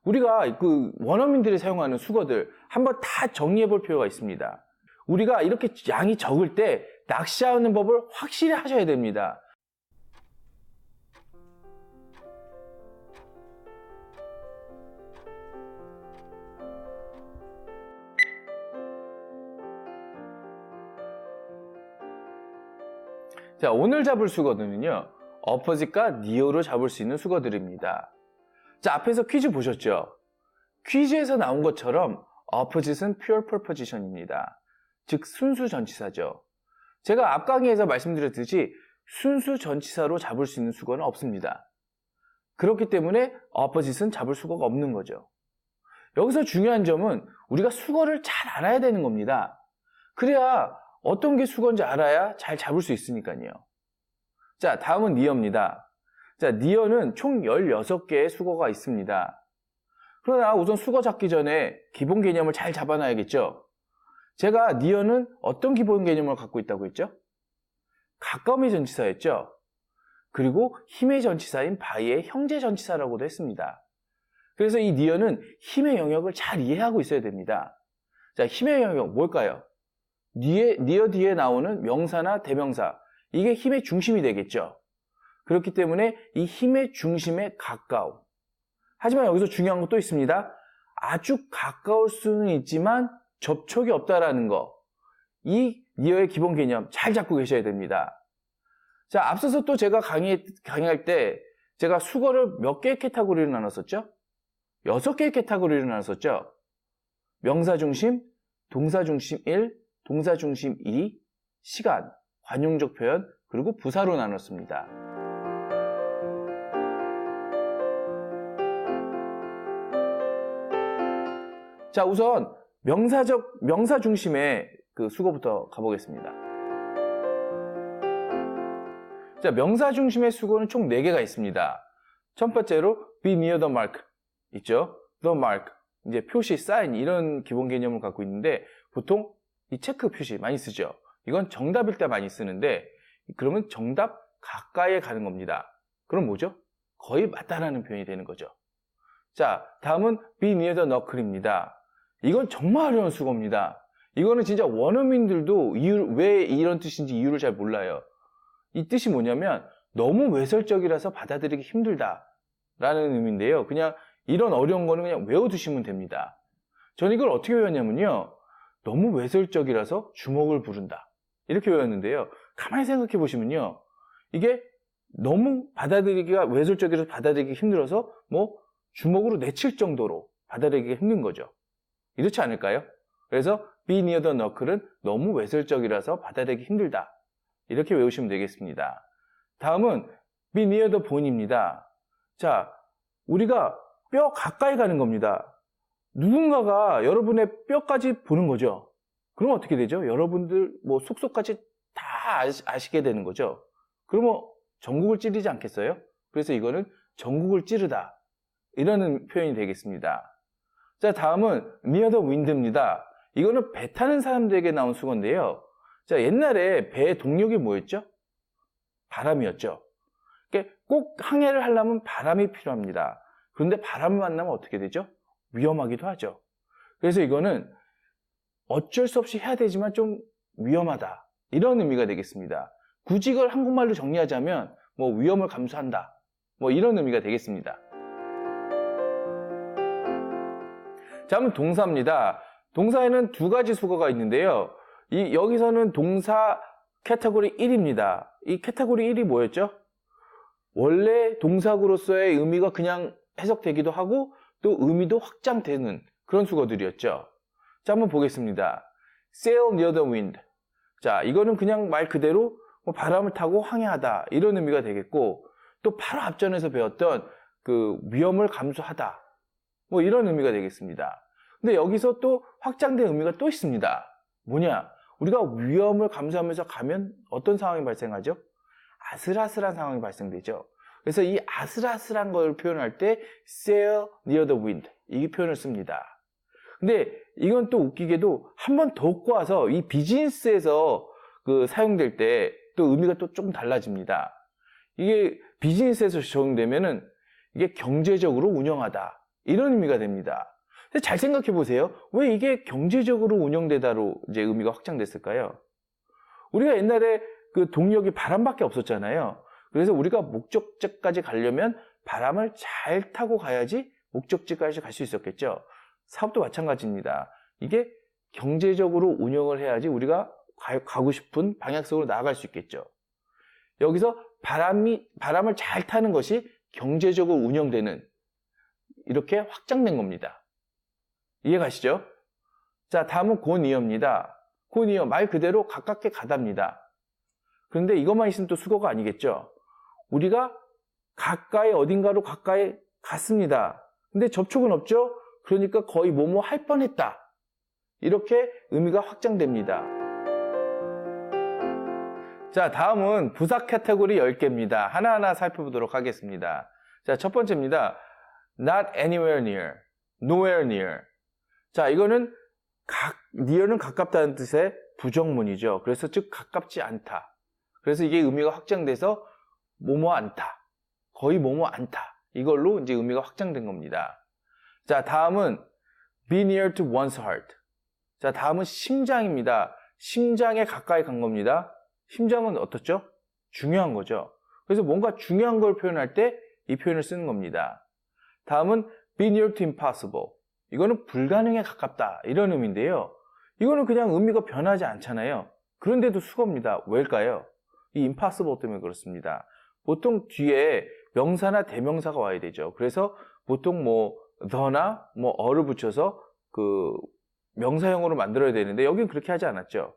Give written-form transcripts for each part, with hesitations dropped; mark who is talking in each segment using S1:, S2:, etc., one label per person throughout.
S1: 우리가 그 원어민들이 사용하는 수거들 한번 다 정리해 볼 필요가 있습니다. 우리가 이렇게 양이 적을 때 낚시하는 법을 확실히 하셔야 됩니다. 자, 오늘 잡을 수거들은요, 어퍼짓과 니어로 잡을 수 있는 수거들입니다. 자, 앞에서 퀴즈 보셨죠? 퀴즈에서 나온 것처럼 어퍼짓은 pure preposition입니다. 즉 순수 전치사죠. 제가 앞 강의에서 말씀드렸듯이 순수 전치사로 잡을 수 있는 수거는 없습니다. 그렇기 때문에 어퍼짓은 잡을 수거가 없는 거죠. 여기서 중요한 점은 우리가 수거를 잘 알아야 되는 겁니다. 그래야 어떤 게 수거인지 알아야 잘 잡을 수 있으니까요. 자, 다음은 니어입니다. 자, 니어는 총 16개의 수거가 있습니다. 그러나 우선 수거 잡기 전에 기본 개념을 잘 잡아놔야겠죠. 제가 니어는 어떤 기본 개념을 갖고 있다고 했죠? 가까움의 전치사였죠. 그리고 힘의 전치사인 바이의 형제 전치사라고도 했습니다. 그래서 이 니어는 힘의 영역을 잘 이해하고 있어야 됩니다. 자, 힘의 영역 뭘까요? 니어 뒤에 나오는 명사나 대명사, 이게 힘의 중심이 되겠죠. 그렇기 때문에 이 힘의 중심에 가까움. 하지만 여기서 중요한 것도 있습니다. 아주 가까울 수는 있지만 접촉이 없다라는 거. 이 니어의 기본 개념 잘 잡고 계셔야 됩니다. 자, 앞서서 또 제가 강의할 때 제가 수거를 몇 개의 카테고리로 나눴었죠? 6개의 카테고리로 나눴었죠? 명사 중심, 동사 중심 1, 동사 중심 2, 시간, 관용적 표현, 그리고 부사로 나눴습니다. 자, 우선 명사 중심의 그 수거부터 가보겠습니다. 자, 명사 중심의 수거는 총 4개가 있습니다. 첫 번째로 be near the mark 있죠? the mark, 이제 표시, 사인 이런 기본 개념을 갖고 있는데 보통 이 체크 표시 많이 쓰죠. 이건 정답일 때 많이 쓰는데 그러면 정답 가까이에 가는 겁니다. 그럼 뭐죠? 거의 맞다라는 표현이 되는 거죠. 자, 다음은 be near the knuckle입니다. 이건 정말 어려운 수거입니다. 이거는 진짜 원어민들도 왜 이런 뜻인지 이유를 잘 몰라요. 이 뜻이 뭐냐면 너무 외설적이라서 받아들이기 힘들다라는 의미인데요. 그냥 이런 어려운 거는 그냥 외워두시면 됩니다. 저는 이걸 어떻게 외웠냐면요. 너무 외설적이라서 주먹을 부른다. 이렇게 외웠는데요. 가만히 생각해 보시면요. 이게 너무 외설적이라서 받아들이기 힘들어서 주먹으로 내칠 정도로 받아들이기 힘든 거죠. 이렇지 않을까요? 그래서 be near the knuckle은 너무 외설적이라서 받아들이기 힘들다. 이렇게 외우시면 되겠습니다. 다음은 be near the bone입니다. 자, 우리가 뼈 가까이 가는 겁니다. 누군가가 여러분의 뼈까지 보는 거죠. 그럼 어떻게 되죠? 여러분들 속속까지 다 아시게 되는 거죠. 그러면 전국을 찌르지 않겠어요? 그래서 이거는 전국을 찌르다. 이런 표현이 되겠습니다. 자, 다음은 near the wind입니다. 이거는 배 타는 사람들에게 나온 수건인데요. 자, 옛날에 배의 동력이 뭐였죠? 바람이었죠. 그러니까 꼭 항해를 하려면 바람이 필요합니다. 그런데 바람을 만나면 어떻게 되죠? 위험하기도 하죠. 그래서 이거는 어쩔 수 없이 해야 되지만 좀 위험하다. 이런 의미가 되겠습니다. 굳이 이걸 한국말로 정리하자면 위험을 감수한다. 이런 의미가 되겠습니다. 자, 그럼 동사입니다. 동사에는 2가지 수거가 있는데요. 여기서는 동사 카테고리 1입니다. 이 카테고리 1이 뭐였죠? 원래 동사구로서의 의미가 그냥 해석되기도 하고 또 의미도 확장되는 그런 수거들이었죠. 자, 한번 보겠습니다. sail near the wind. 자, 이거는 그냥 말 그대로 바람을 타고 항해하다 이런 의미가 되겠고 또 바로 앞전에서 배웠던 그 위험을 감수하다 이런 의미가 되겠습니다. 근데 여기서 또 확장된 의미가 또 있습니다. 뭐냐? 우리가 위험을 감수하면서 가면 어떤 상황이 발생하죠? 아슬아슬한 상황이 발생되죠. 그래서 이 아슬아슬한 걸 표현할 때 sail near the wind 이 표현을 씁니다. 근데 이건 또 웃기게도 한 번 더 꼬아서 이 비즈니스에서 사용될 때 또 의미가 또 조금 달라집니다. 이게 비즈니스에서 적용되면은 이게 경제적으로 운영하다 이런 의미가 됩니다. 근데 잘 생각해 보세요. 왜 이게 경제적으로 운영되다로 이제 의미가 확장됐을까요? 우리가 옛날에 그 동력이 바람밖에 없었잖아요. 그래서 우리가 목적지까지 가려면 바람을 잘 타고 가야지 목적지까지 갈 수 있었겠죠. 사업도 마찬가지입니다. 이게 경제적으로 운영을 해야지 우리가 가고 싶은 방향성으로 나아갈 수 있겠죠. 여기서 바람을 잘 타는 것이 경제적으로 운영되는 이렇게 확장된 겁니다. 이해가시죠? 자, 다음은 고니어입니다. 고니어 말 그대로 가깝게 가답니다. 그런데 이것만 있으면 또 수거가 아니겠죠. 우리가 가까이 어딘가로 가까이 갔습니다. 근데 접촉은 없죠? 그러니까 거의 뭐뭐 할 뻔했다. 이렇게 의미가 확장됩니다. 자, 다음은 부사 카테고리 10개입니다. 하나하나 살펴보도록 하겠습니다. 자, 첫 번째입니다. Not anywhere near, nowhere near. 자, 이거는 near는 가깝다는 뜻의 부정문이죠. 그래서 즉 가깝지 않다. 그래서 이게 의미가 확장돼서 뭐뭐 않다. 거의 뭐뭐 않다. 이걸로 이제 의미가 확장된 겁니다. 자, 다음은 be near to one's heart. 자, 다음은 심장입니다. 심장에 가까이 간 겁니다. 심장은 어떻죠? 중요한 거죠. 그래서 뭔가 중요한 걸 표현할 때 이 표현을 쓰는 겁니다. 다음은 be near to impossible. 이거는 불가능에 가깝다. 이런 의미인데요. 이거는 그냥 의미가 변하지 않잖아요. 그런데도 수거입니다. 왜일까요? 이 impossible 때문에 그렇습니다. 보통 뒤에 명사나 대명사가 와야 되죠. 그래서 보통 뭐 the나 뭐 어를 붙여서 그 명사형으로 만들어야 되는데 여긴 그렇게 하지 않았죠.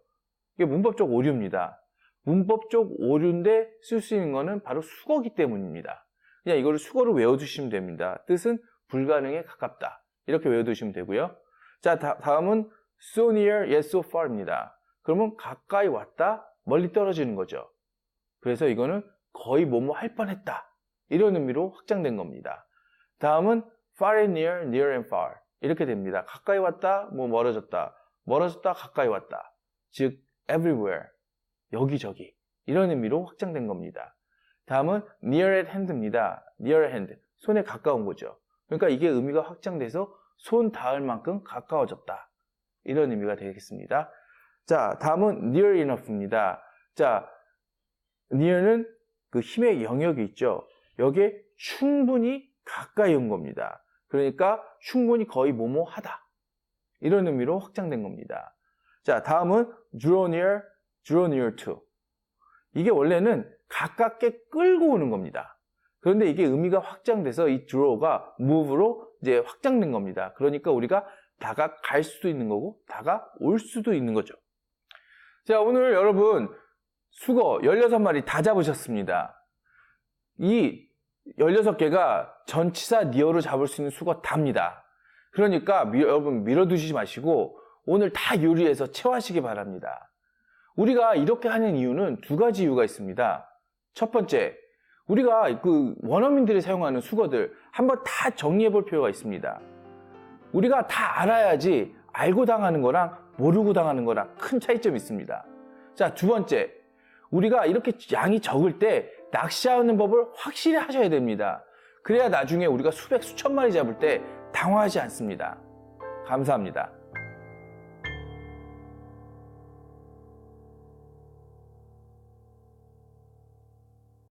S1: 이게 문법적 오류입니다. 문법적 오류인데 쓸 수 있는 거는 바로 수거기 때문입니다. 그냥 이거를 수거로 외워두시면 됩니다. 뜻은 불가능에 가깝다. 이렇게 외워두시면 되고요. 자, 다음은 so near yet so far입니다. 그러면 가까이 왔다, 멀리 떨어지는 거죠. 그래서 이거는 거의 뭐뭐 할 뻔했다. 이런 의미로 확장된 겁니다. 다음은 far and near, near and far. 이렇게 됩니다. 가까이 왔다, 뭐 멀어졌다. 멀어졌다, 가까이 왔다. 즉, everywhere. 여기저기. 이런 의미로 확장된 겁니다. 다음은 near at hand입니다. near at hand. 손에 가까운 거죠. 그러니까 이게 의미가 확장돼서 손 닿을 만큼 가까워졌다. 이런 의미가 되겠습니다. 자, 다음은 near enough입니다. 자, near는 그 힘의 영역이 있죠. 여기에 충분히 가까이 온 겁니다. 그러니까 충분히 거의 뭐뭐 하다. 이런 의미로 확장된 겁니다. 자, 다음은 draw near to. 이게 원래는 가깝게 끌고 오는 겁니다. 그런데 이게 의미가 확장돼서 이 draw가 move로 이제 확장된 겁니다. 그러니까 우리가 다가갈 수도 있는 거고 다가올 수도 있는 거죠. 자, 오늘 여러분 수거 16마리 다 잡으셨습니다. 이 16개가 전치사 near로 잡을 수 있는 수거 답니다. 그러니까 여러분 밀어두시지 마시고 오늘 다 요리해서 체화하시기 바랍니다. 우리가 이렇게 하는 이유는 두 가지 이유가 있습니다. 첫 번째, 우리가 그 원어민들이 사용하는 수거들 한번 다 정리해 볼 필요가 있습니다. 우리가 다 알아야지 알고 당하는 거랑 모르고 당하는 거랑 큰 차이점이 있습니다. 자, 두 번째, 우리가 이렇게 양이 적을 때 낚시하는 법을 확실히 하셔야 됩니다. 그래야 나중에 우리가 수백, 수천 마리 잡을 때 당황하지 않습니다. 감사합니다.